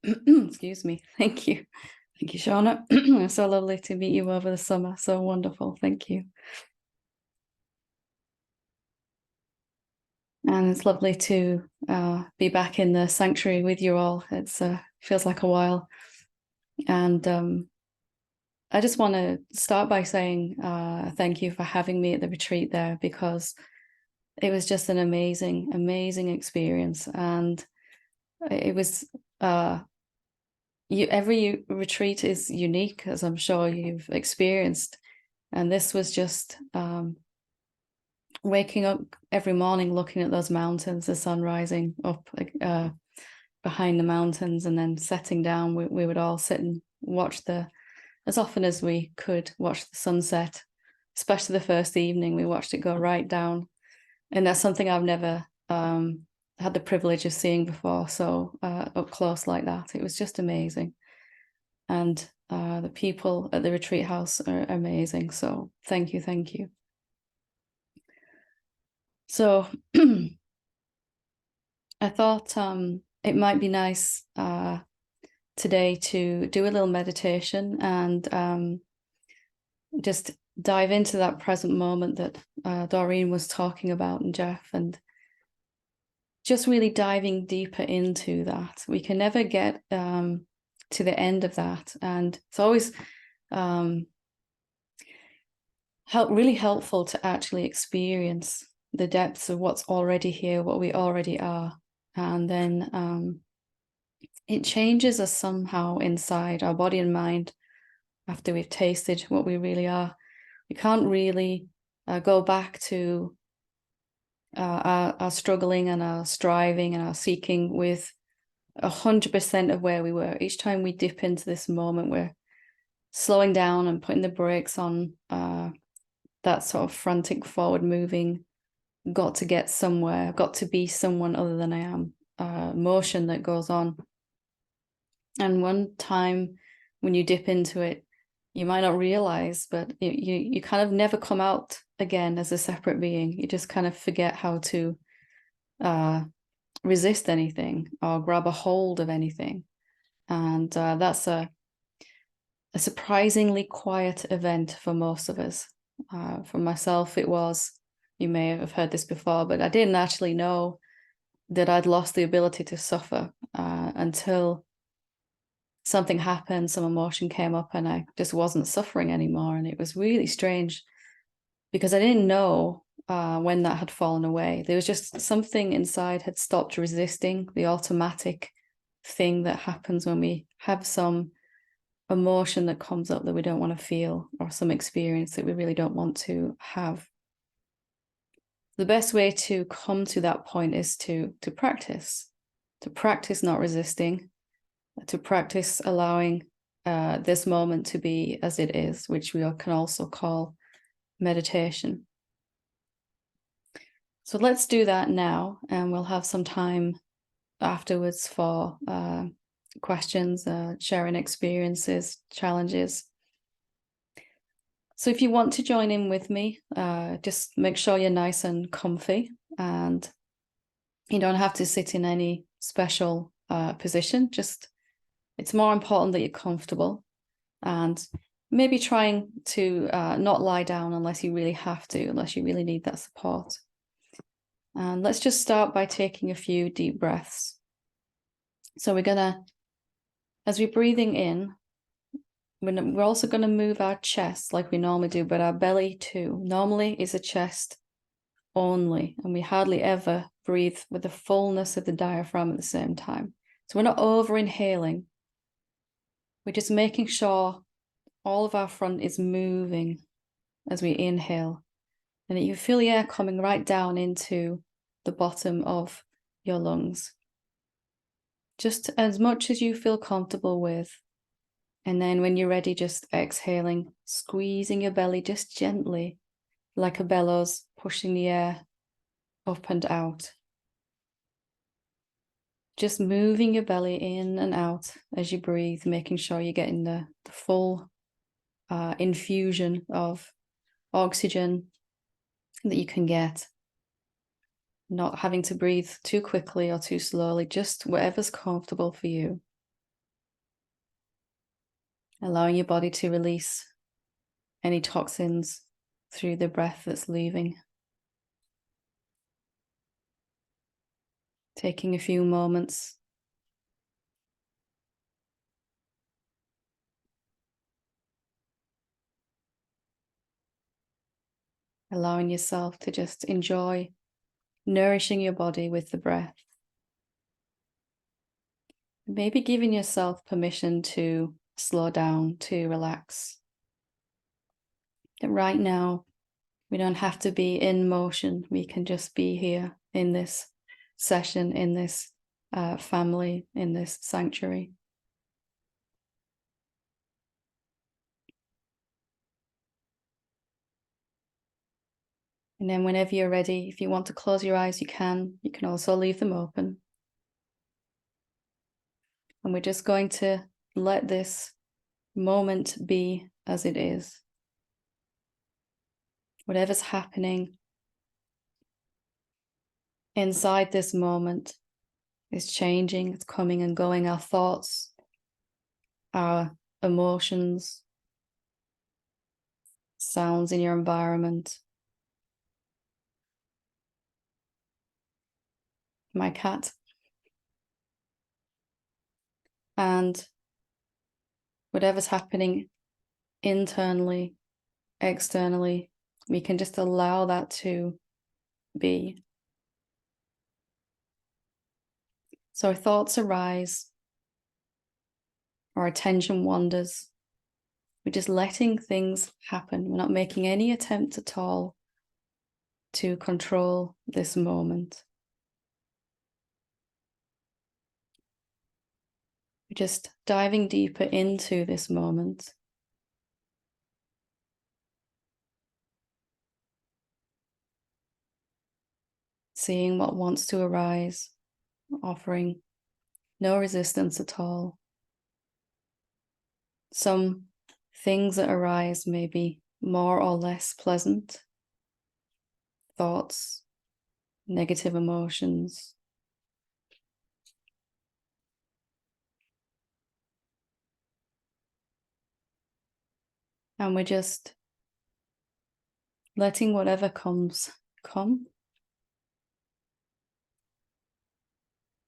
Excuse me. Thank you. Thank you, Shauna. So lovely to meet you over the summer. So wonderful. Thank you. And it's lovely to be back in the sanctuary with you all. It's feels like a while. And I just want to start by saying thank you for having me at the retreat there, because it was just an amazing, amazing experience. And it was every retreat is unique, as I'm sure you've experienced. And this was just waking up every morning, looking at those mountains, the sun rising up behind the mountains, and then setting down. We would all sit and watch as often as we could, watch the sunset, especially the first evening. We watched it go right down. And that's something I've never had the privilege of seeing before, so up close like that. It was just amazing. And the people at the retreat house are amazing. So thank you, thank you. So I thought it might be nice today to do a little meditation and just dive into that present moment that Doreen was talking about, and Jeff, and just really diving deeper into that. We can never get to the end of that, and it's always really helpful to actually experience the depths of what's already here, what we already are, and then it changes us somehow inside our body and mind after we've tasted what we really are. We can't really go back to our struggling and our striving and our seeking with 100% of where we were. Each time we dip into this moment, we're slowing down and putting the brakes on that sort of frantic forward moving, got to get somewhere, got to be someone other than I am motion that goes on. And one time when you dip into it, you might not realize, but you kind of never come out again as a separate being. You just kind of forget how to resist anything or grab a hold of anything. And that's a surprisingly quiet event for most of us. For myself, it was, you may have heard this before, but I didn't actually know that I'd lost the ability to suffer until something happened, some emotion came up, and I just wasn't suffering anymore. And it was really strange because I didn't know when that had fallen away. There was just something inside had stopped resisting the automatic thing that happens when we have some emotion that comes up that we don't want to feel, or some experience that we really don't want to have. The best way to come to that point is to practice not resisting, to practice allowing this moment to be as it is, which we can also call meditation. So let's do that now, and we'll have some time afterwards for questions, sharing experiences, challenges. So if you want to join in with me, just make sure you're nice and comfy, and you don't have to sit in any special position. Just, it's more important that you're comfortable, and maybe trying to not lie down unless you really have to, unless you really need that support. And let's just start by taking a few deep breaths. So we're gonna, as we're breathing in, we're also going to move our chest like we normally do, but our belly too. Normally is a chest only, and we hardly ever breathe with the fullness of the diaphragm at the same time. So we're not over inhaling. We're just making sure all of our front is moving as we inhale, and that you feel the air coming right down into the bottom of your lungs, just as much as you feel comfortable with. And then when you're ready, just exhaling, squeezing your belly just gently, like a bellows, pushing the air up and out. Just moving your belly in and out as you breathe, making sure you're getting the full infusion of oxygen that you can get. Not having to breathe too quickly or too slowly, just whatever's comfortable for you. allowing your body to release any toxins through the breath that's leaving. Taking a few moments allowing yourself to just enjoy nourishing your body with the breath. Maybe giving yourself permission to slow down, to relax. That right now, we don't have to be in motion. We can just be here in this session, in this family, in this sanctuary. And then whenever you're ready, if you want to close your eyes, you can. You can also leave them open. And we're just going to let this moment be as it is. Whatever's happening inside this moment is changing, it's coming and going. Our thoughts, our emotions, sounds in your environment. My cat. And whatever's happening internally, externally, we can just allow that to be. So our thoughts arise, our attention wanders. We're just letting things happen. We're not making any attempt at all to control this moment. We're just diving deeper into this moment. Seeing what wants to arise, offering no resistance at all. Some things that arise may be more or less pleasant. Thoughts, negative emotions. And we're just letting whatever comes, come.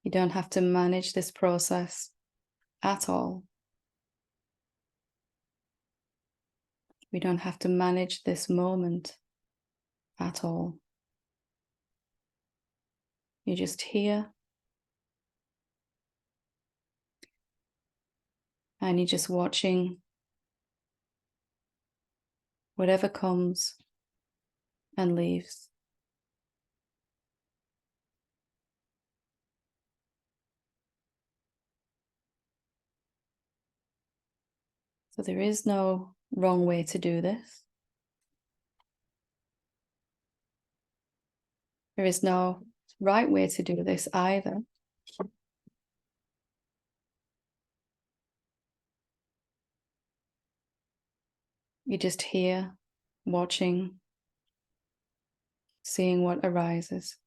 You don't have to manage this process at all. We don't have to manage this moment at all. You're just here. And you're just watching whatever comes and leaves. So there is no wrong way to do this. There is no right way to do this either. You're just here, watching, seeing what arises.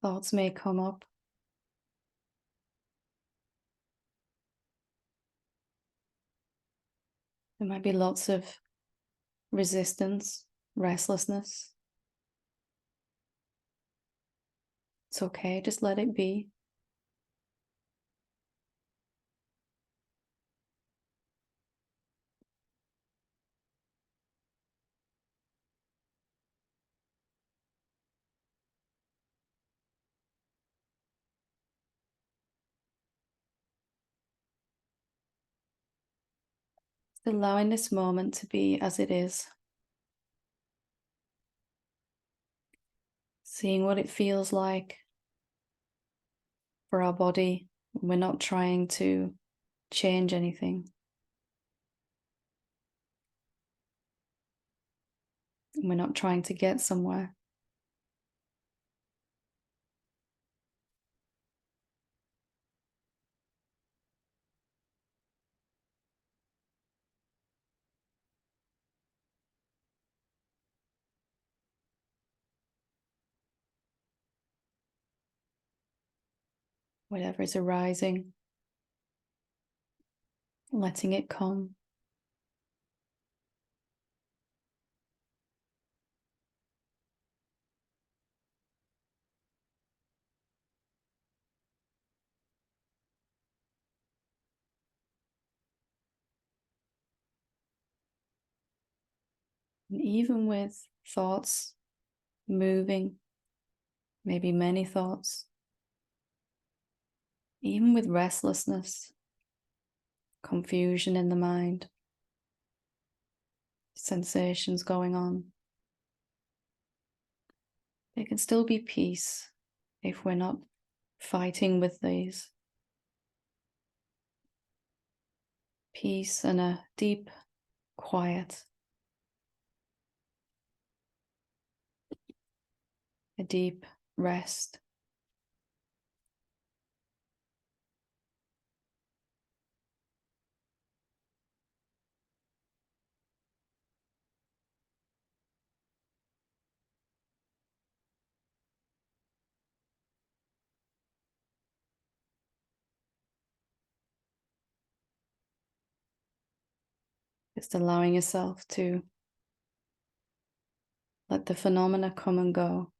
Thoughts may come up. There might be lots of resistance, restlessness. It's okay, just let it be. Just allowing this moment to be as it is. Seeing what it feels like for our body. We're not trying to change anything. We're not trying to get somewhere. Whatever is arising, letting it come. And even with thoughts moving, maybe many thoughts, even with restlessness, confusion in the mind, sensations going on, there can still be peace if we're not fighting with these. Peace and a deep quiet, a deep rest. Just allowing yourself to let the phenomena come and go.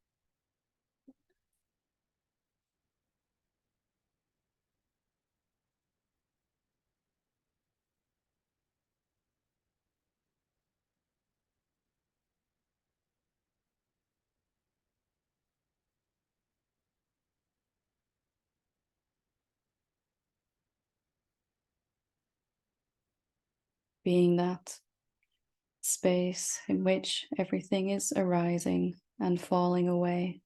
Being that space in which everything is arising and falling away,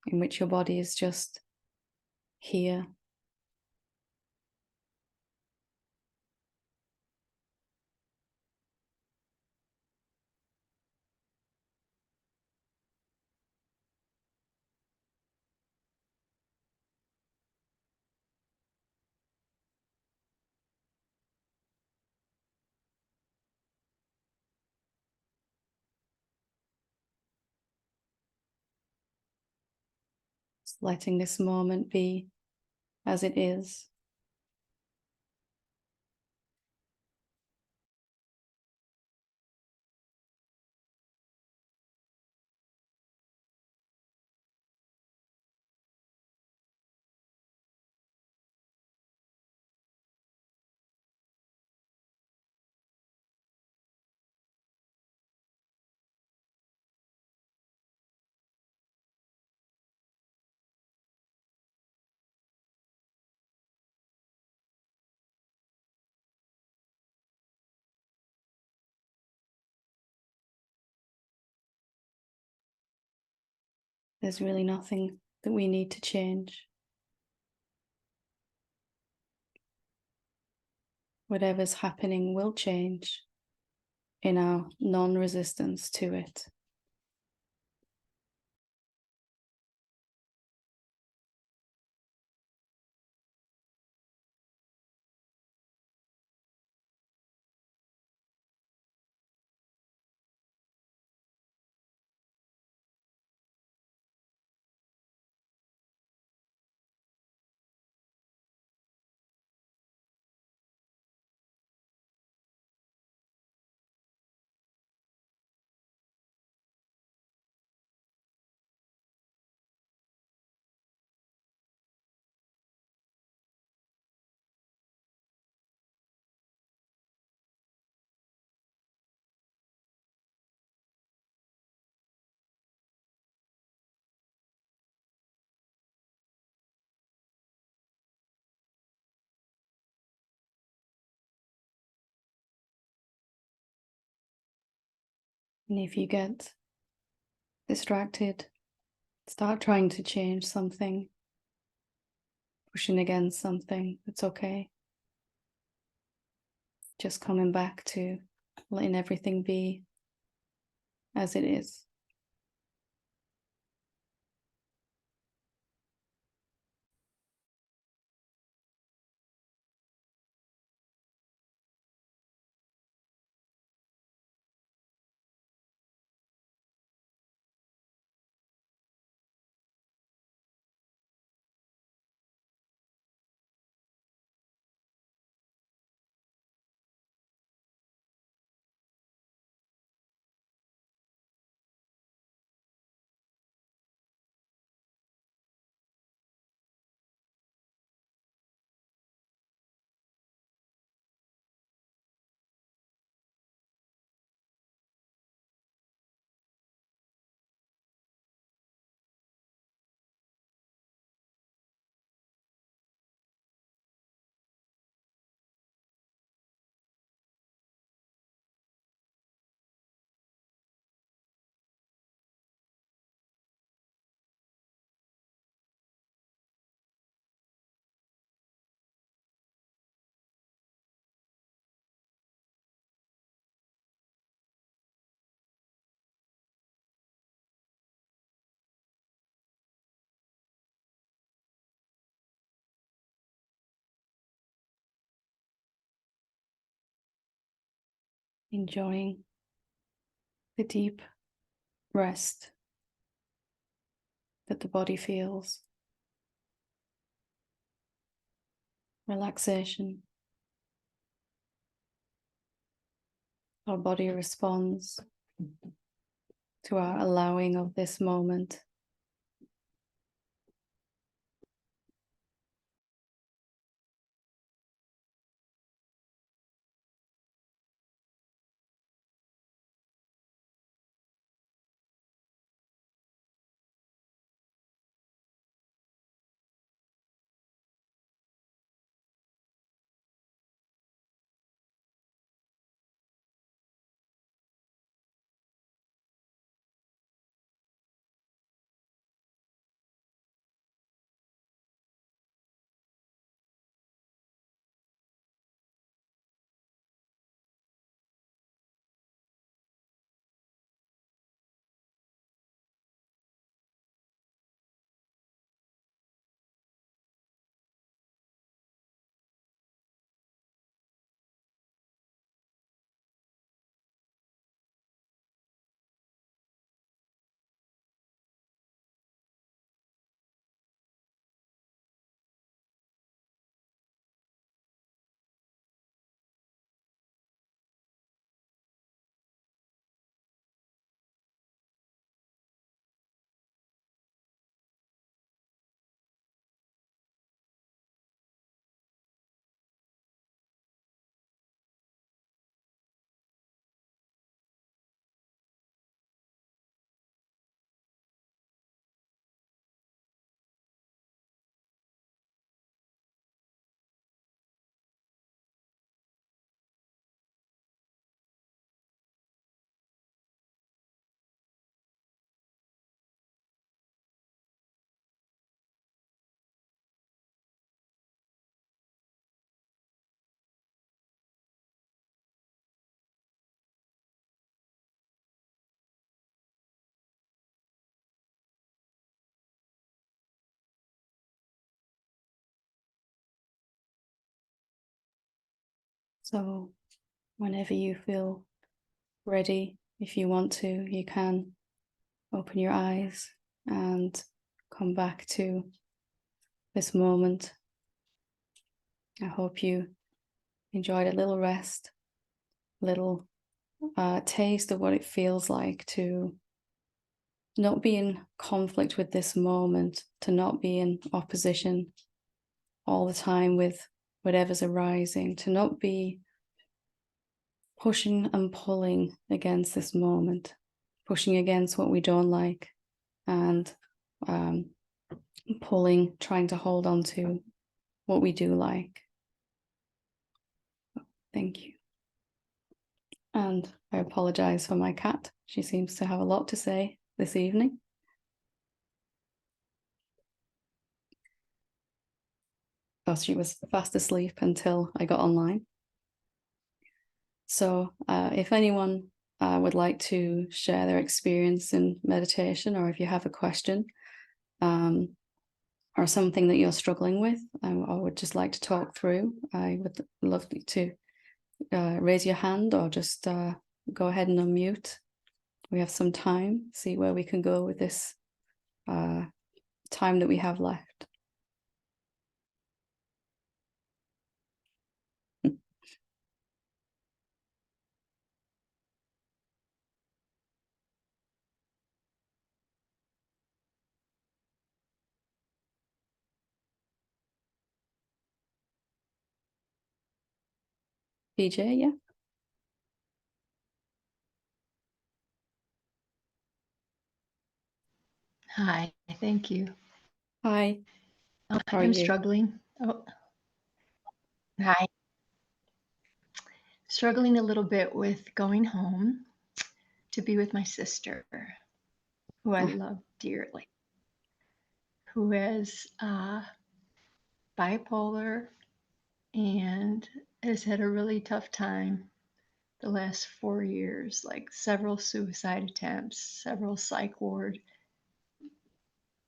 in which your body is just here. Just letting this moment be as it is. There's really nothing that we need to change. Whatever's happening will change in our non-resistance to it. And if you get distracted, start trying to change something, pushing against something, it's okay. Just coming back to letting everything be as it is. Enjoying the deep rest that the body feels, relaxation. Our body responds to our allowing of this moment. So whenever you feel ready, if you want to, you can open your eyes and come back to this moment. I hope you enjoyed a little rest, little taste of what it feels like to not be in conflict with this moment, to not be in opposition all the time with whatever's arising, to not be pushing and pulling against this moment, pushing against what we don't like, and pulling, trying to hold on to what we do like. Thank you. And I apologize for my cat. She seems to have a lot to say this evening. Oh, she was fast asleep until I got online. So if anyone would like to share their experience in meditation, or if you have a question or something that you're struggling with, I would just like to talk through, I would love to raise your hand or just go ahead and unmute. We have some time, see where we can go with this time that we have left. PJ, yeah. Hi, thank you. Hi. How are I'm you? struggling. Oh, hi. Struggling a little bit with going home to be with my sister, who I love dearly, who is bipolar and has had a really tough time the last 4 years, like several suicide attempts, several psych ward.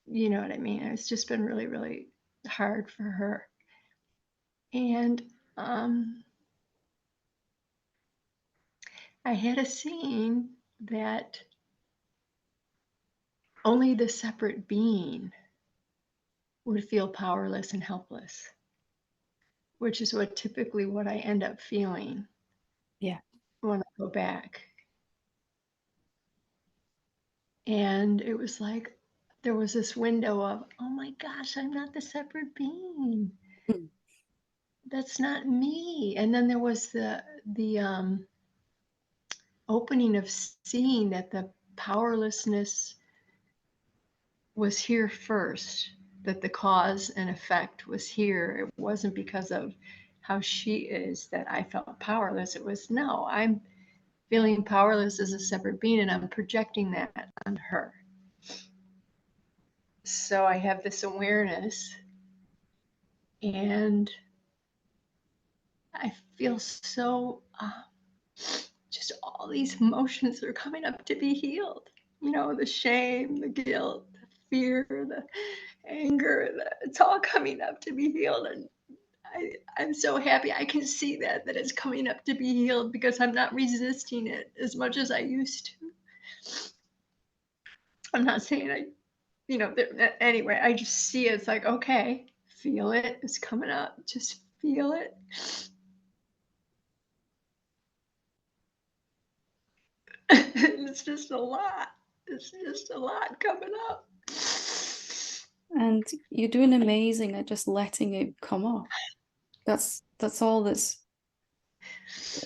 You know what I mean? It's just been really, really hard for her. And I had a scene that only the separate being would feel powerless and helpless, which is typically what I end up feeling. Yeah. When I go back. And it was like there was this window of, oh my gosh, I'm not the separate being. Mm. That's not me. And then there was the opening of seeing that the powerlessness was here first, that the cause and effect was here. It wasn't because of how she is that I felt powerless. It was, no, I'm feeling powerless as a separate being and I'm projecting that on her. So I have this awareness and I feel so, just all these emotions are coming up to be healed. You know, the shame, the guilt, the fear, the anger, it's all coming up to be healed. And I'm so happy I can see that it's coming up to be healed because I'm not resisting it as much as I used to. I'm not saying anyway, I just see it. It's like, okay, feel it. It's coming up. Just feel it. It's just a lot. It's just a lot coming up. And you're doing amazing at just letting it come up. That's all that's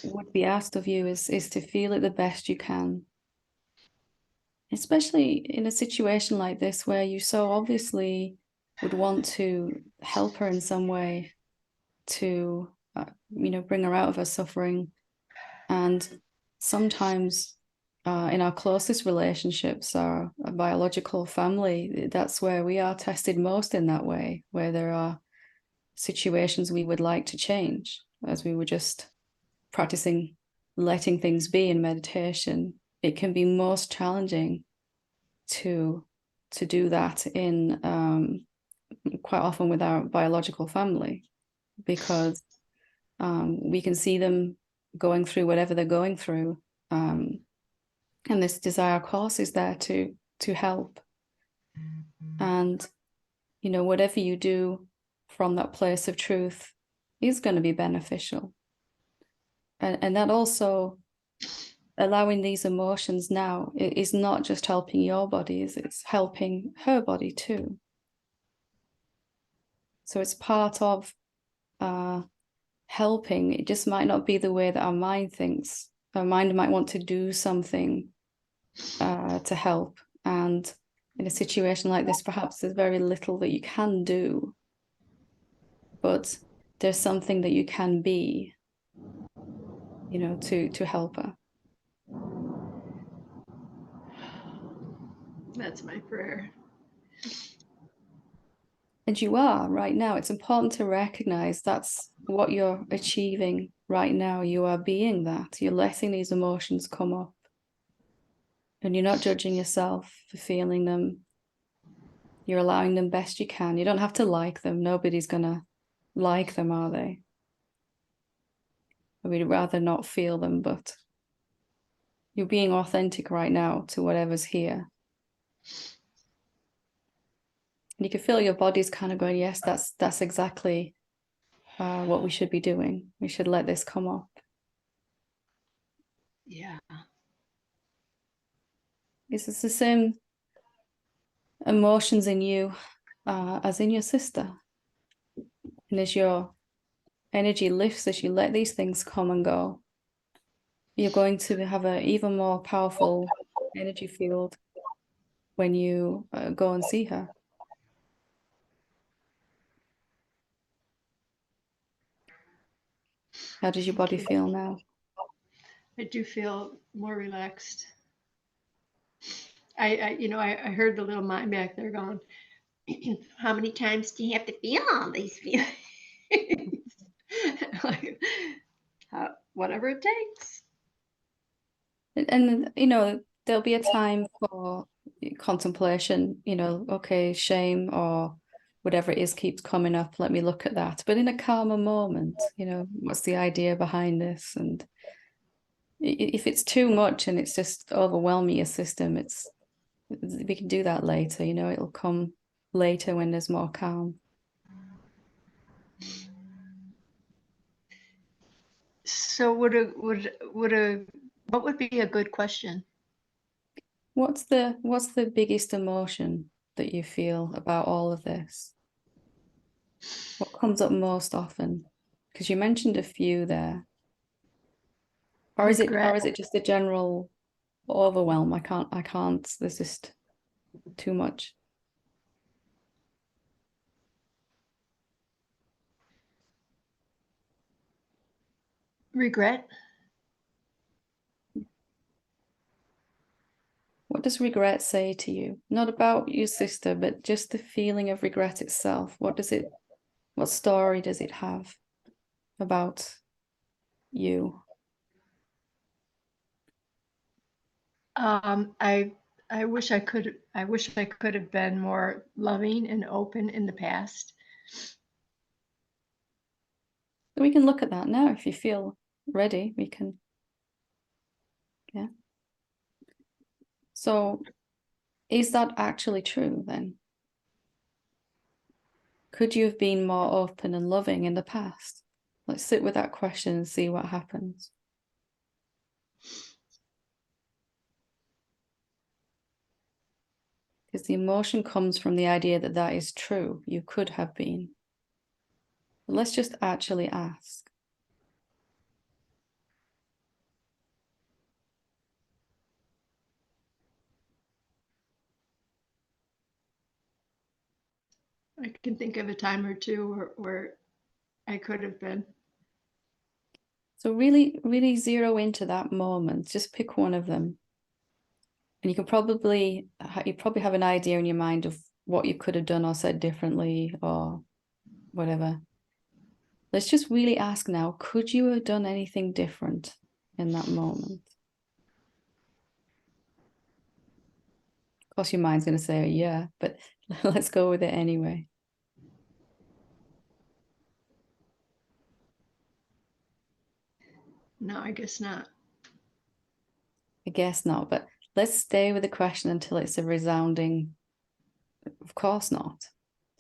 would be asked of you is to feel it the best you can. Especially in a situation like this where you so obviously would want to help her in some way to bring her out of her suffering. And sometimes in our closest relationships, our biological family, that's where we are tested most in that way, where there are situations we would like to change, as we were just practicing letting things be in meditation. It can be most challenging to do that in quite often with our biological family, because we can see them going through whatever they're going through, and this desire course is there to help. And whatever you do from that place of truth is going to be beneficial, and that also allowing these emotions now is not just helping your body, it's helping her body too. So it's part of helping. It just might not be the way that our mind thinks. Our mind might want to do something to help, and in a situation like this, perhaps there's very little that you can do, but there's something that you can be, to help her. That's my prayer. And you are right now. It's important to recognize that's what you're achieving right now. You are being that. You're letting these emotions come up. And you're not judging yourself for feeling them. You're allowing them best you can. You don't have to like them. Nobody's going to like them, are they? We'd rather not feel them, but you're being authentic right now to whatever's here. And you can feel your body's kind of going, yes, that's exactly what we should be doing. We should let this come up. Yeah. It's the same emotions in you as in your sister. And as your energy lifts, as you let these things come and go, you're going to have an even more powerful energy field when you go and see her. How does your body feel now? I do feel more relaxed. I heard the little mind back there going, how many times do you have to feel all these feelings? Like, whatever it takes. And there'll be a time for contemplation, okay, shame or whatever it is keeps coming up, let me look at that. But in a calmer moment, what's the idea behind this? And if it's too much and it's just overwhelming your system, we can do that later, it'll come later when there's more calm. So what would be a good question? What's the biggest emotion that you feel about all of this? What comes up most often? Because you mentioned a few there. Or is it just a general overwhelm? I can't, there's just too much. Regret. What does regret say to you? Not about your sister, but just the feeling of regret itself. What story does it have about you? I wish I could have been more loving and open in the past. We can look at that now if you feel ready. We can. Yeah. So is that actually true then? Could you have been more open and loving in the past? Let's sit with that question and see what happens. Because the emotion comes from the idea that that is true. You could have been. But let's just actually ask. I can think of a time or two where I could have been. So really, really zero into that moment. Just pick one of them. And you probably have an idea in your mind of what you could have done or said differently or whatever. Let's just really ask now, could you have done anything different in that moment? Of course, your mind's going to say, yeah, but let's go with it anyway. No, I guess not. I guess not, but let's stay with the question until it's a resounding, of course not.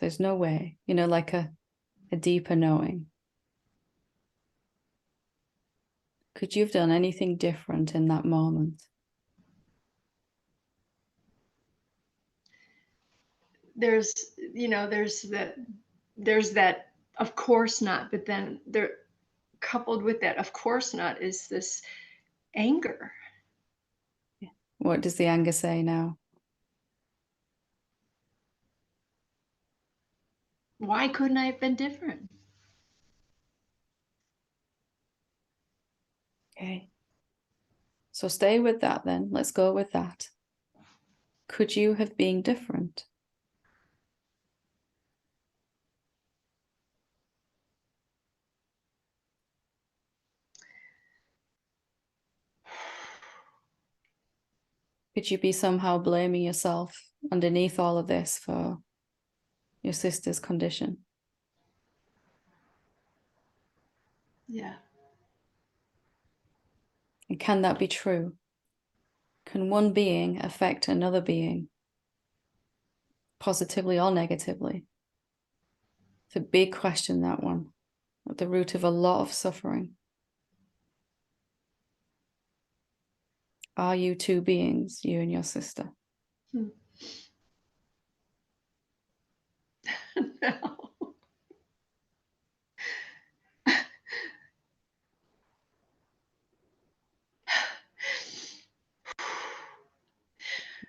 There's no way, like a deeper knowing. Could you have done anything different in that moment? There's that, of course not, but then there, coupled with that, of course not, is this anger. What does the anger say now? Why couldn't I have been different? Okay. So stay with that then. Let's go with that. Could you have been different? Could you be somehow blaming yourself underneath all of this for your sister's condition? Yeah. And can that be true? Can one being affect another being positively or negatively? It's a big question, that one, at the root of a lot of suffering. Are you two beings, you and your sister? No.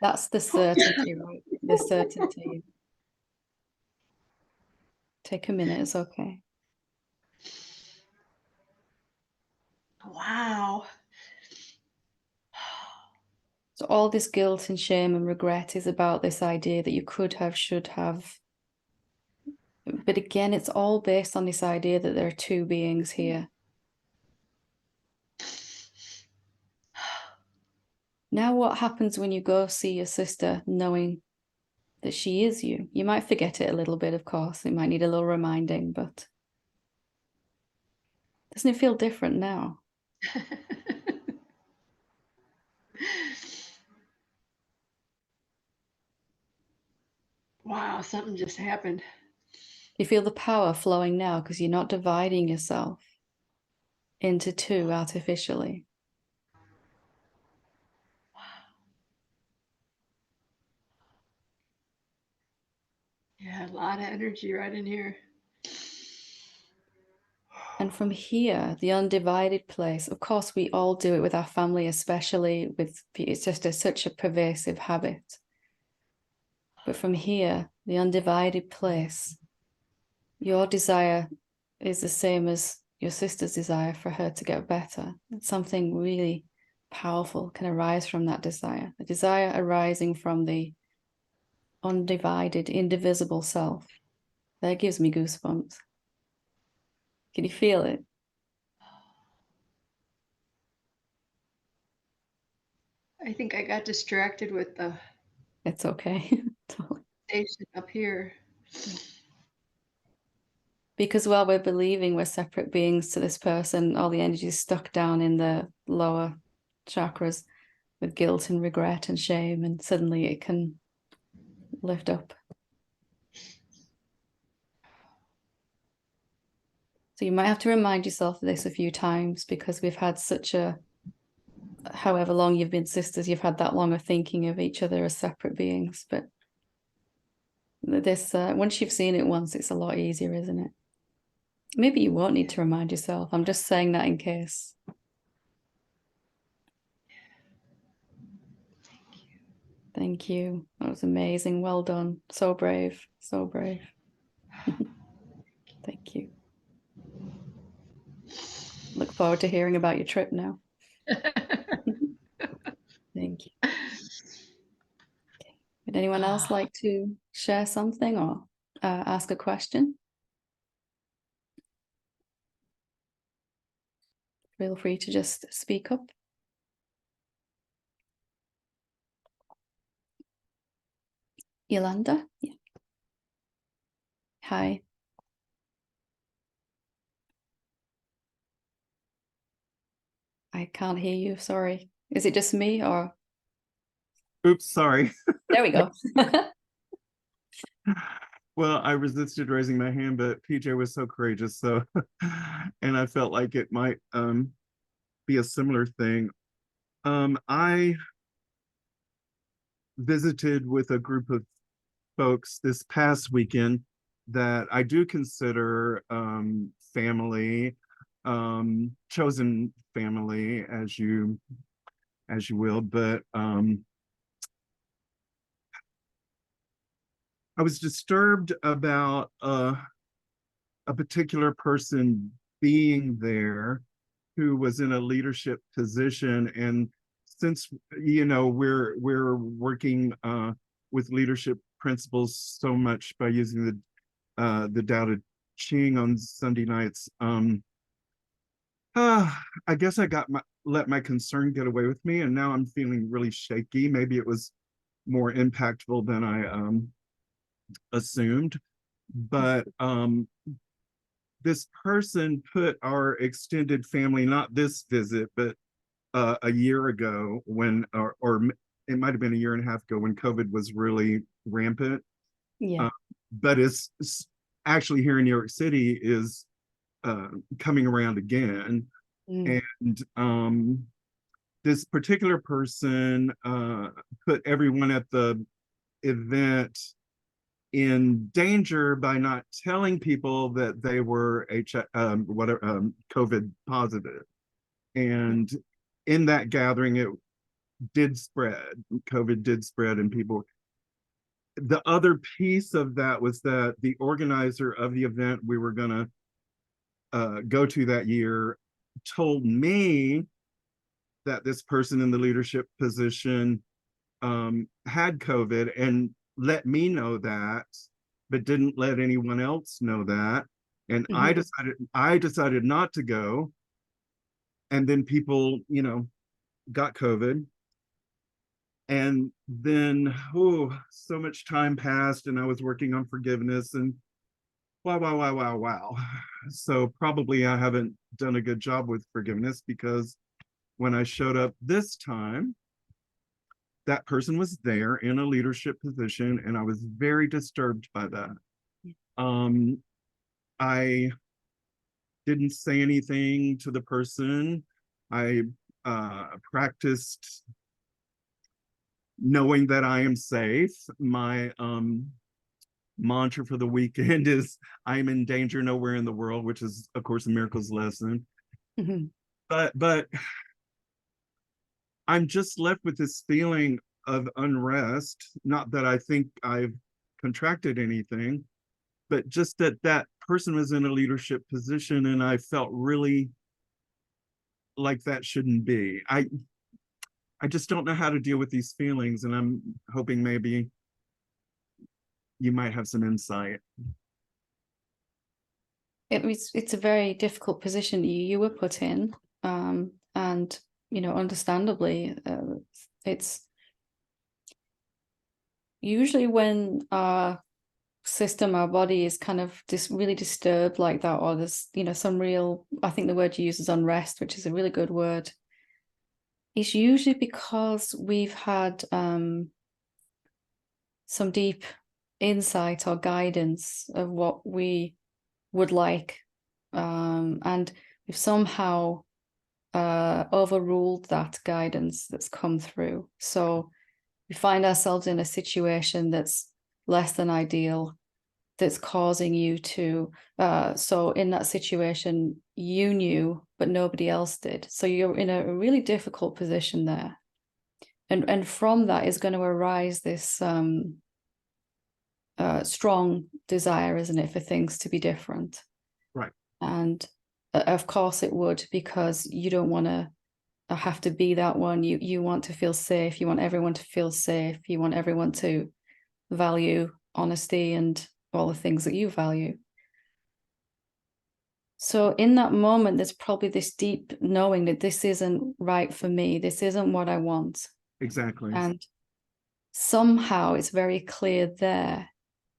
That's the certainty, right? The certainty. Take a minute, it's okay. Wow. So all this guilt and shame and regret is about this idea that you could have, should have. But again, it's all based on this idea that there are two beings here. Now, what happens when you go see your sister knowing that she is you? You might forget it a little bit, of course. It might need a little reminding, but doesn't it feel different now? Wow, something just happened. You feel the power flowing now because you're not dividing yourself into two artificially. Yeah, a lot of energy right in here. And from here, the undivided place, of course, we all do it with our family, especially with, it's just such a pervasive habit. But from here, the undivided place, your desire is the same as your sister's desire for her to get better. And something really powerful can arise from that desire. The desire arising from the undivided, indivisible self. That gives me goosebumps. Can you feel it? I think I got distracted with the It's okay. station up here. Because while we're believing we're separate beings to this person, all the energy is stuck down in the lower chakras with guilt and regret and shame, and suddenly it can lift up. So you might have to remind yourself of this a few times, because we've had such a, however long you've been sisters, you've had that long of thinking of each other as separate beings. But this, once you've seen it once, it's a lot easier, isn't it? Maybe you won't need to remind yourself. I'm just saying that in case. Thank you. That was amazing. Well done. So brave. So brave. Thank you. Look forward to hearing about your trip now. Thank you. Okay. Would anyone else like to share something or ask a question? Feel free to just speak up. Yolanda? Yeah. Hi. I can't hear you. Sorry. Is it just me or? Oops, sorry. There we go. Well, I resisted raising my hand, but PJ was so courageous. So, and I felt like it might be a similar thing. I visited with a group of folks this past weekend that I do consider family, chosen family, as you will, but I was disturbed about a particular person being there who was in a leadership position, and since we're working with leadership principles so much by using the Tao Te Ching on Sunday nights, I guess I got let my concern get away with me, and now I'm feeling really shaky. Maybe it was more impactful than I assumed, but this person put our extended family, not this visit, but a year ago when, or it might have been a year and a half ago when COVID was really rampant. Yeah. But it's actually here in New York City is coming around again. And this particular person put everyone at the event in danger by not telling people that they were COVID positive. And in that gathering, it did spread. COVID did spread, and people. The other piece of that was that the organizer of the event we were going to go to that year told me that this person in the leadership position had COVID and let me know that, but didn't let anyone else know that. And I decided not to go. And then people, got COVID. And then, so much time passed, and I was working on forgiveness, and wow. So probably I haven't done a good job with forgiveness, because when I showed up this time, that person was there in a leadership position, and I was very disturbed by that. I didn't say anything to the person. I practiced knowing that I am safe. My mantra for the weekend is I'm in danger nowhere in the world, which is, of course, a miracles lesson. But I'm just left with this feeling of unrest. Not that I think I've contracted anything, but just that person was in a leadership position, and I felt really like that shouldn't be. I just don't know how to deal with these feelings, and I'm hoping maybe you might have some insight. It's a very difficult position you were put in, and understandably, it's usually when our system, our body is kind of really disturbed like that, or there's some real, I think the word you use is unrest, which is a really good word. It's usually because we've had some deep insight or guidance of what we would like, and we've somehow overruled that guidance that's come through. So we find ourselves in a situation that's less than ideal, that's causing you to, so in that situation, you knew, but nobody else did. So you're in a really difficult position there. And from that is going to arise this strong desire, isn't it, for things to be different. Right. And of course it would, because you don't want to have to be that one. You want to feel safe. You want everyone to feel safe. You want everyone to value honesty and all the things that you value. So in that moment, there's probably this deep knowing that this isn't right for me. This isn't what I want. Exactly. And somehow it's very clear there.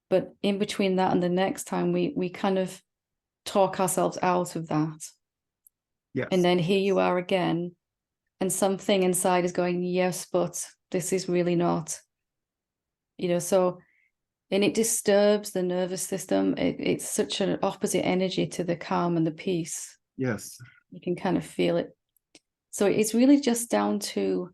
But in between that and the next time, we kind of talk ourselves out of that. Yes. And then here you are again, and something inside is going, yes, but this is really not, so, and it disturbs the nervous system. It's such an opposite energy to the calm and the peace. Yes. You can kind of feel it. So it's really just down to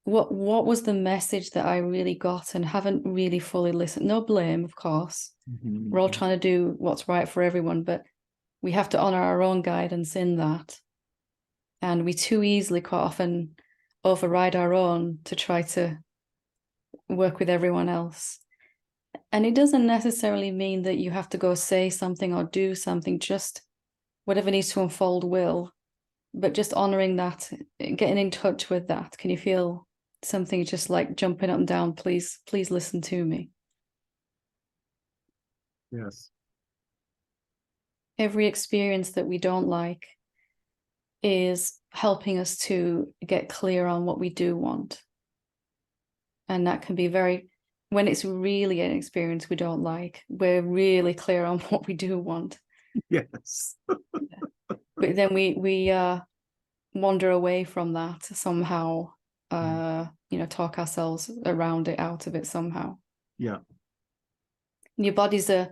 what was the message that I really got and haven't really fully listened. No blame, of course. We're all trying to do what's right for everyone, but we have to honor our own guidance in that. And we too easily quite often override our own to try to work with everyone else. And it doesn't necessarily mean that you have to go say something or do something, just whatever needs to unfold will, but just honoring that, getting in touch with that. Can you feel something just like jumping up and down? Please listen to me. Yes. Every experience that we don't like is helping us to get clear on what we do want. And that can be when it's really an experience we don't like, we're really clear on what we do want. Yes. But then we wander away from that somehow, talk ourselves around it, out of it somehow. Yeah. And your body's a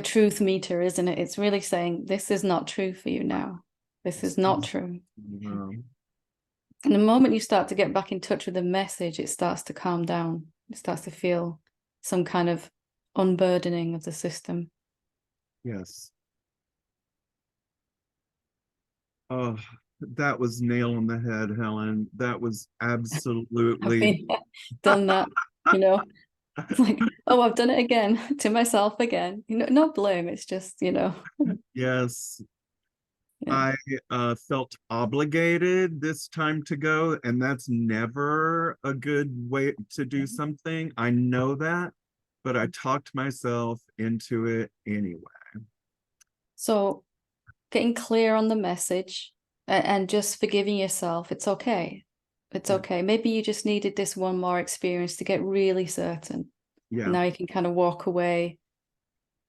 truth meter, isn't it? It's really saying, this is not true for you now. This is not true. And the moment you start to get back in touch with the message, it starts to calm down. It starts to feel some kind of unburdening of the system. Yes. Oh, that was nail on the head, Helen. That was absolutely. I've done that, It's like, oh, I've done it again to myself again. No blame. It's just, Yes. Yeah. I felt obligated this time to go, and that's never a good way to do something. I know that, but I talked myself into it anyway. So getting clear on the message and just forgiving yourself. It's okay. It's okay. Maybe you just needed this one more experience to get really certain. Yeah. And now you can kind of walk away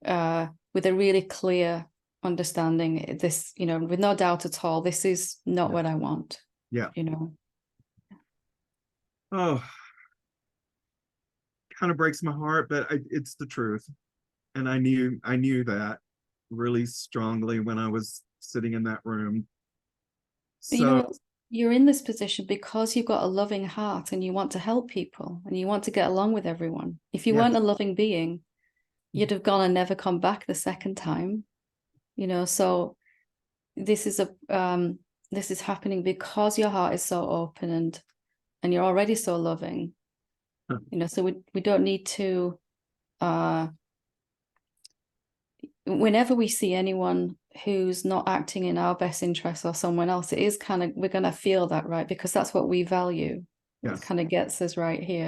with a really clear understanding. This, with no doubt at all, this is not what I want. Yeah. Oh, kind of breaks my heart, but it's the truth. And I knew that really strongly when I was sitting in that room. So you're in this position because you've got a loving heart and you want to help people and you want to get along with everyone. If you weren't a loving being, you'd have gone and never come back the second time. So this is this is happening because your heart is so open and you're already so loving. So we don't need to whenever we see anyone who's not acting in our best interest or someone else, it is kind of, we're going to feel that, right? Because that's what we value. Yes. It kind of gets us right here,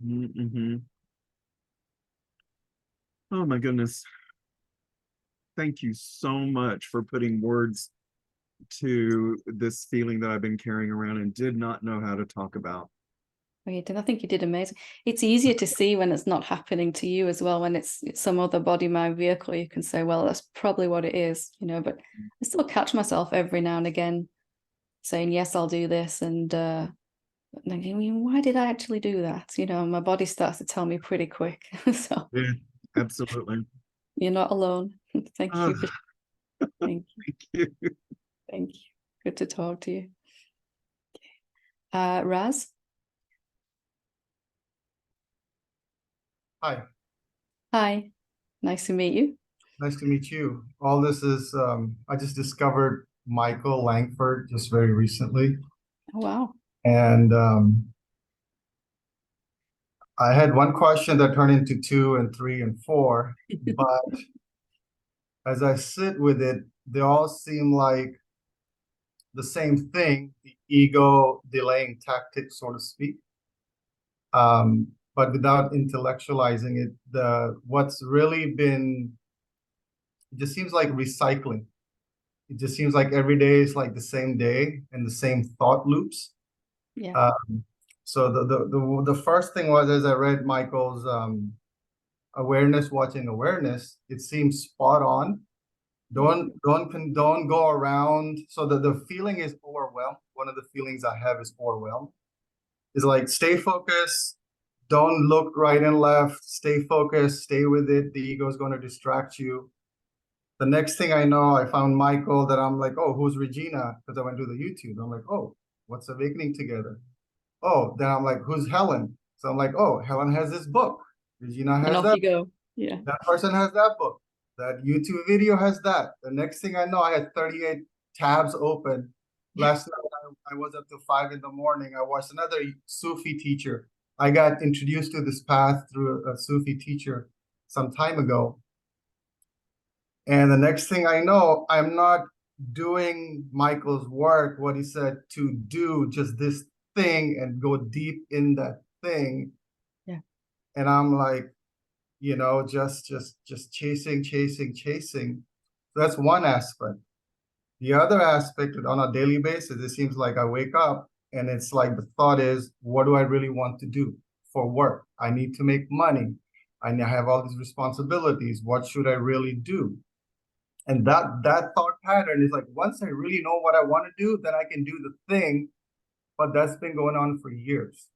Mm-hmm. Oh my goodness. Thank you so much for putting words to this feeling that I've been carrying around and did not know how to talk about. Well, you did. I think you did amazing. It's easier to see when it's not happening to you as well. When it's some other body, mind, vehicle, you can say, well, that's probably what it is, but I still catch myself every now and again saying, yes, I'll do this. And thinking, why did I actually do that? My body starts to tell me pretty quick. So yeah, absolutely. You're not alone. Thank you. Thank you. Thank you. Thank you. Good to talk to you. Raz? Hi. Hi. Nice to meet you. Nice to meet you. All this is, I just discovered Michael Langford just very recently. Oh, wow. And I had one question that turned into 2 and 3 and 4, but as I sit with it, they all seem like the same thing, the ego delaying tactic, so to speak. But without intellectualizing it, what's really been, it just seems like recycling. It just seems like every day is like the same day and the same thought loops. Yeah. So the first thing was, as I read Michael's awareness watching awareness, it seems spot on. Don't go around. So the feeling is overwhelmed. One of the feelings I have is overwhelmed. It's like, stay focused. Don't look right and left. Stay focused. Stay with it. The ego is going to distract you. The next thing I know, I found Michael that I'm like, oh, who's Regina? Because I went to the YouTube. I'm like, oh, what's Awakening Together? Oh, then I'm like, who's Helen? So I'm like, oh, Helen has this book. Regina has and off that. You go. Yeah. That person has that book. That YouTube video has that. The next thing I know, I had 38 tabs open. Last night, I was up to 5 in the morning. I watched another Sufi teacher. I got introduced to this path through a Sufi teacher some time ago. And the next thing I know, I'm not doing Michael's work, what he said to do, just this thing and go deep in that thing. Yeah. And I'm like, just chasing. So that's one aspect. The other aspect, on a daily basis, it seems like I wake up and it's like the thought is, what do I really want to do for work? I need to make money. I have all these responsibilities. What should I really do? And that thought pattern is like, once I really know what I want to do, then I can do the thing. But that's been going on for years.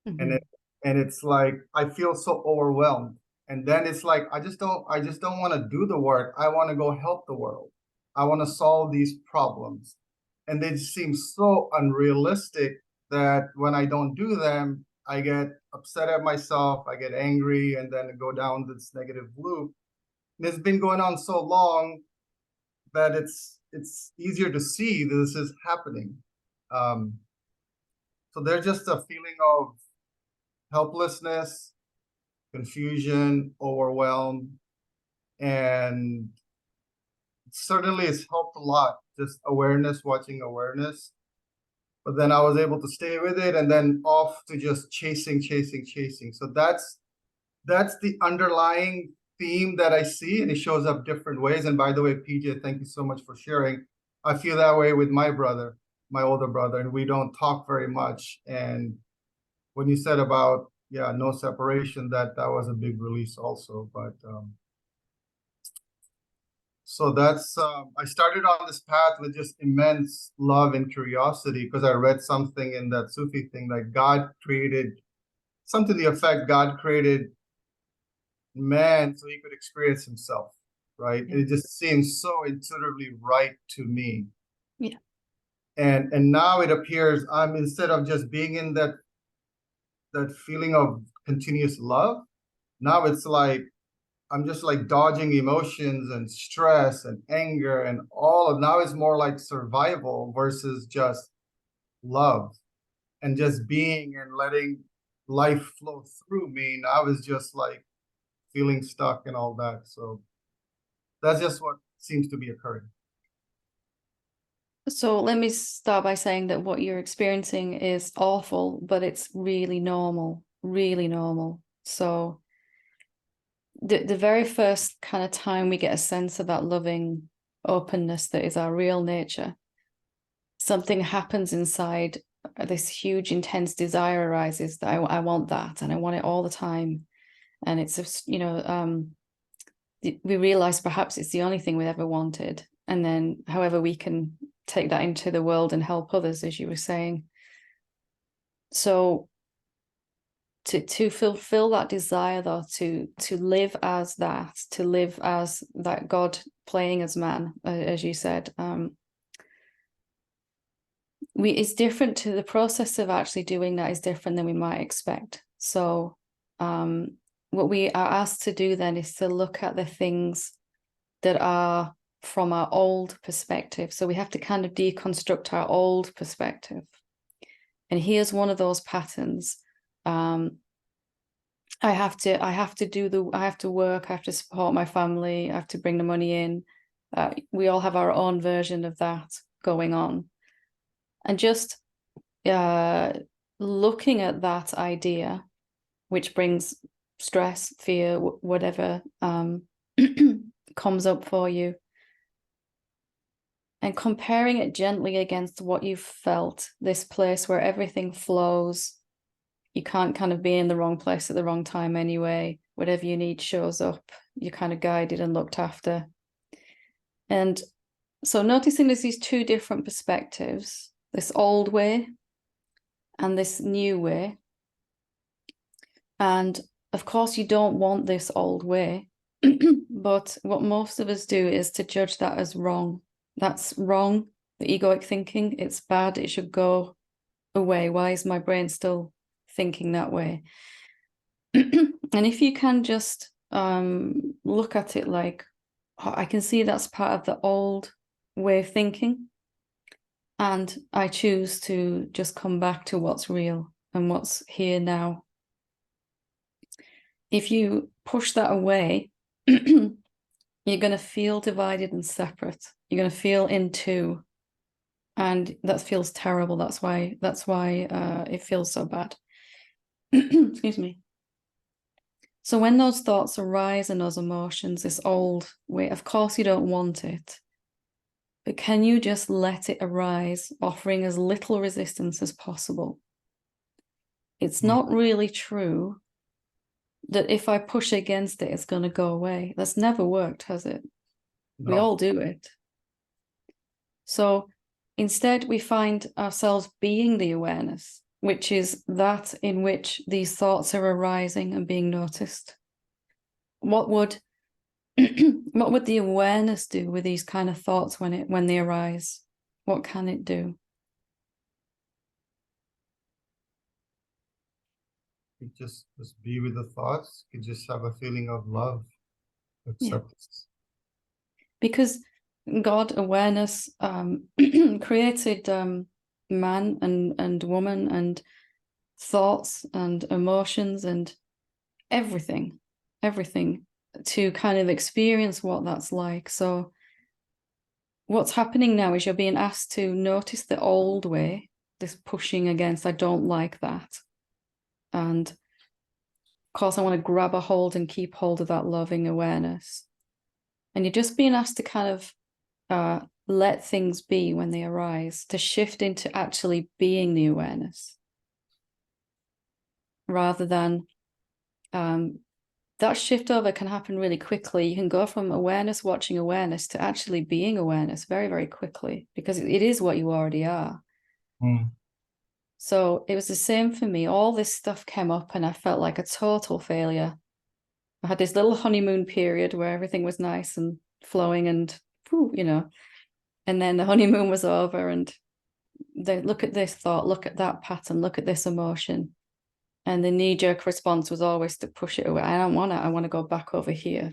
Mm-hmm. And it's like I feel so overwhelmed. And then it's like I just don't want to do the work. I want to go help the world. I want to solve these problems. And they seem so unrealistic that when I don't do them, I get upset at myself, I get angry, and then go down this negative loop. And it's been going on so long that it's easier to see that this is happening. So there's just a feeling of helplessness, confusion, overwhelm, and certainly it's helped a lot, just awareness, watching awareness. But then I was able to stay with it and then off to just chasing. So that's the underlying theme that I see, and it shows up different ways. And by the way, PJ, thank you so much for sharing. I feel that way with my brother, my older brother, and we don't talk very much. And when you said about, yeah, no separation, that was a big release also. But so that's, I started on this path with just immense love and curiosity because I read something in that Sufi thing, like God created, something to the effect, God created man so he could experience himself, right? Yeah. It just seems so intuitively right to me. Yeah. And now it appears I'm, instead of just being in that feeling of continuous love, now it's like I'm just like dodging emotions and stress and anger and all of, now it's more like survival versus just love and just being and letting life flow through me. Now it's just like feeling stuck and all that. So that's just what seems to be occurring. So let me start by saying that what you're experiencing is awful, but it's really normal, really normal. So the very first kind of time we get a sense of that loving openness that is our real nature, something happens inside, this huge intense desire arises that I want that and I want it all the time. And it's just, you know, we realize perhaps it's the only thing we've ever wanted. And then however we can take that into the world and help others, as you were saying. So to fulfill that desire, though, to live as that, to live as that God playing as man, as you said, it's different. To the process of actually doing that is different than we might expect. So what we are asked to do then is to look at the things that are from our old perspective. So we have to kind of deconstruct our old perspective. And here's one of those patterns. I have to work, I have to support my family, I have to bring the money in. We all have our own version of that going on. And just looking at that idea, which brings stress, fear, whatever comes up for you, and comparing it gently against what you've felt, this place where everything flows. You can't kind of be in the wrong place at the wrong time anyway. Whatever you need shows up. You're kind of guided and looked after. And so noticing there's these two different perspectives, this old way and this new way. And of course, you don't want this old way. But what most of us do is to judge that as wrong. That's wrong. The egoic thinking, it's bad. It should go away. Why is my brain still thinking that way? And if you can just look at it like, oh, I can see that's part of the old way of thinking, and I choose to just come back to what's real and what's here now. If you push that away, you're going to feel divided and separate. You're going to feel in two, and that feels terrible. That's why it feels so bad. Excuse me. So when those thoughts arise and those emotions, this old way, of course you don't want it. but can you just let it arise, offering as little resistance as possible? It's not really true that if I push against it, it's going to go away. That's never worked, has it? No. We all do it. So instead, we find ourselves being the awareness, which is that in which these thoughts are arising and being noticed. What would what would the awareness do with these kind of thoughts when they arise? What can it do? You just be with the thoughts. You just have a feeling of love, acceptance. Because God, awareness, created man and woman and thoughts and emotions and everything to kind of experience what that's like. So what's happening now is you're being asked to notice the old way, this pushing against, I don't like that. And of course, I want to grab a hold and keep hold of that loving awareness. And you're just being asked to kind of let things be when they arise, to shift into actually being the awareness, rather than that shift over can happen really quickly. You can go from awareness, watching awareness, to actually being awareness very, very quickly, because it is what you already are. So it was the same for me. All this stuff came up and I felt like a total failure. I had this little honeymoon period where everything was nice and flowing and, you know, and then the honeymoon was over and they look at this thought, look at that pattern, look at this emotion. And the knee-jerk response was always to push it away. I don't want it. I want to go back over here.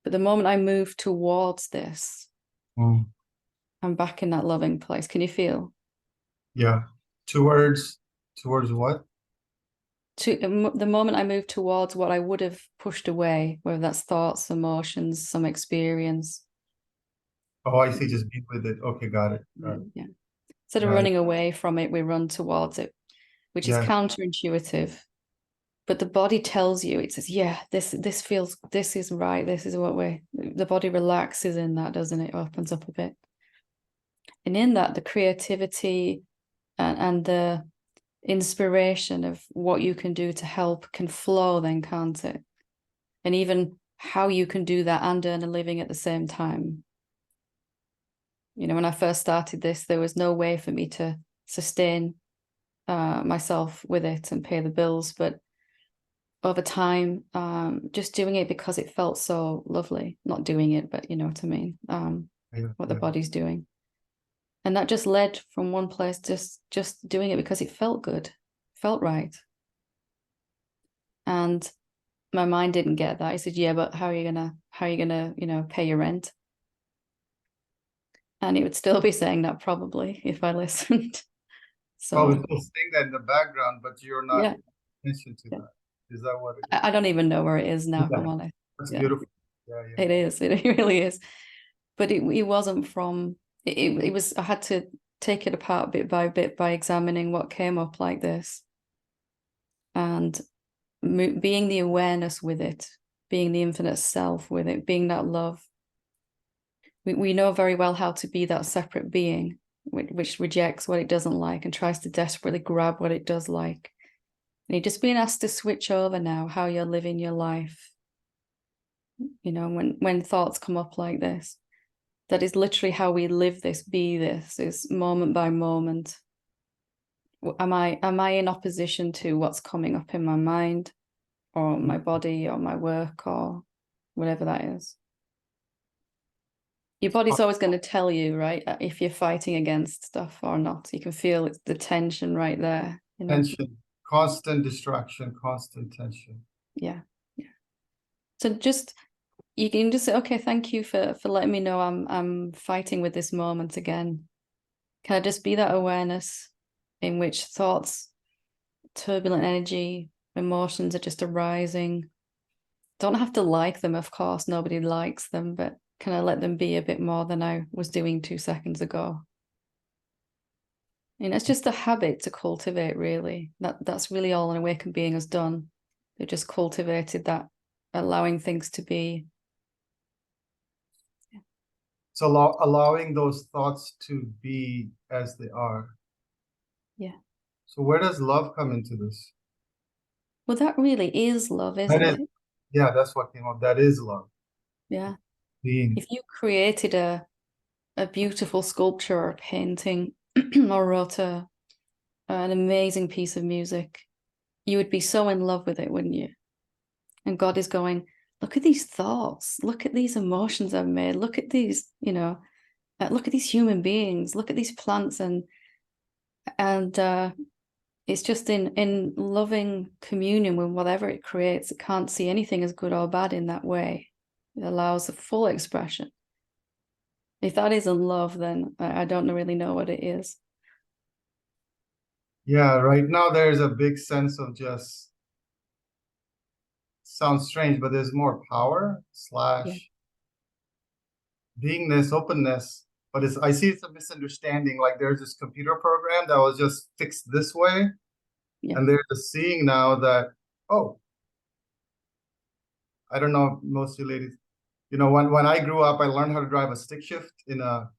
But the moment I move towards this, I'm back in that loving place. Can you feel? Yeah. Towards what? The moment I move towards what I would have pushed away, whether that's thoughts, emotions, some experience. Oh, I see. Just be with it. Okay, got it. Yeah. Instead of running away from it, we run towards it, which is counterintuitive. But the body tells you, it says, yeah, this feels, this is right. This is what the body relaxes in that, doesn't it? It opens up a bit. And in that, the creativity and the inspiration of what you can do to help can flow then, can't it? And even how you can do that and earn a living at the same time. You know, when I first started this, there was no way for me to sustain myself with it and pay the bills. But over time, just doing it because it felt so lovely, not doing it, but you know what I mean, what the body's doing. And that just led from one place, just doing it because it felt good, felt right. And my mind didn't get that. He said, yeah, but how are you gonna, you know, pay your rent? And he would still be saying that probably if I listened. So probably still saying that in the background, but you're not paying attention to that. Is that what it is? I don't even know where it is now, if I'm honest. That's beautiful. Yeah. It is. It really is. But it wasn't from, it was, I had to take it apart bit by examining what came up like this. And being the awareness with it, being the infinite self with it, being that love. We know very well how to be that separate being, which rejects what it doesn't like and tries to desperately grab what it does like. And you're just being asked to switch over now, how you're living your life. You know, when thoughts come up like this, that is literally how we live this, be this, is moment by moment. Am I in opposition to what's coming up in my mind or my body or my work or whatever that is? Your body's always going to tell you, right, if you're fighting against stuff or not. You can feel the tension right there. You know? Tension, constant distraction, constant tension. Yeah. So you can just say, okay, thank you for letting me know I'm fighting with this moment again. Can I just be that awareness in which thoughts, turbulent energy, emotions are just arising? Don't have to like them, of course. Nobody likes them, but can I let them be a bit more than I was doing 2 seconds ago? And it's just a habit to cultivate, really. That's really all an awakened being has done. They've just cultivated that, allowing things to be. So allowing those thoughts to be as they are. Yeah. So where does love come into this? Well, that really is love, isn't it? Yeah, that's what came up. That is love. Yeah. Being. If you created a beautiful sculpture or a painting or wrote an amazing piece of music, you would be so in love with it, wouldn't you? And God is going, look at these thoughts, look at these emotions I've made, look at these, look at these human beings, look at these plants, and it's just in loving communion with whatever it creates. It can't see anything as good or bad in that way. It allows a full expression. If that isn't love, then I don't really know what it is. Yeah, right now there's a big sense of just, sounds strange, but there's more power / beingness, openness. But I see it's a misunderstanding. Like there's this computer program that was just fixed this way. Yeah. And they're just seeing now that, oh, I don't know, most of you ladies, when I grew up, I learned how to drive a stick shift in a,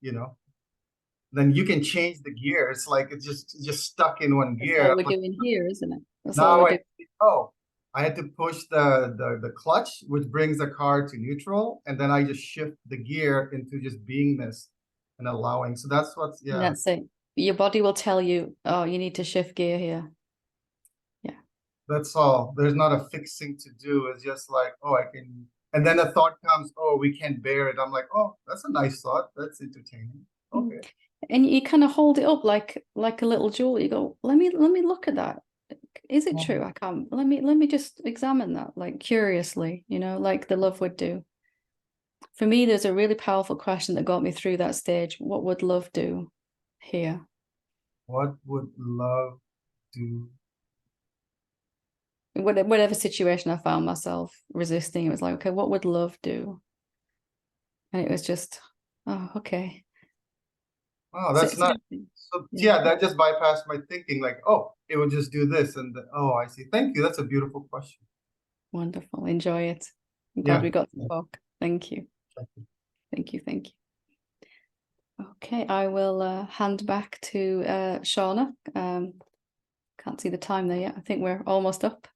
then you can change the gear. It's like it's just stuck in one gear. That's all we're doing here, isn't it? That's now all we're doing. I had to push the clutch, which brings the car to neutral, and then I just shift the gear into just beingness and allowing. So that's what's That's it. Your body will tell you, oh, you need to shift gear here. Yeah. That's all. There's not a fixing to do. It's just like, oh, I can. And then the thought comes, oh, we can't bear it. I'm like, oh, that's a nice thought. That's entertaining. Okay. And you kind of hold it up like a little jewel. You go, let me look at that. Is it true? I can't. Let me just examine that, like curiously, like the love would do. For me, there's a really powerful question that got me through that stage. What would love do here? What would love do? Whatever situation I found myself resisting, it was like, okay, what would love do? And it was just, oh, okay. Oh, that's not. So yeah, that just bypassed my thinking. Like, oh, it would just do this, and oh, I see. Thank you. That's a beautiful question. Wonderful. Enjoy it. I'm glad we got to talk. Thank you. Thank you. Thank you. Okay, I will hand back to Shauna. Can't see the time there yet. I think we're almost up.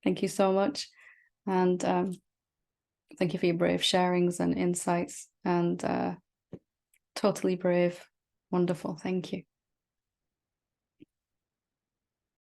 Thank you so much. And thank you for your brave sharings and insights, and totally brave. Wonderful. Thank you.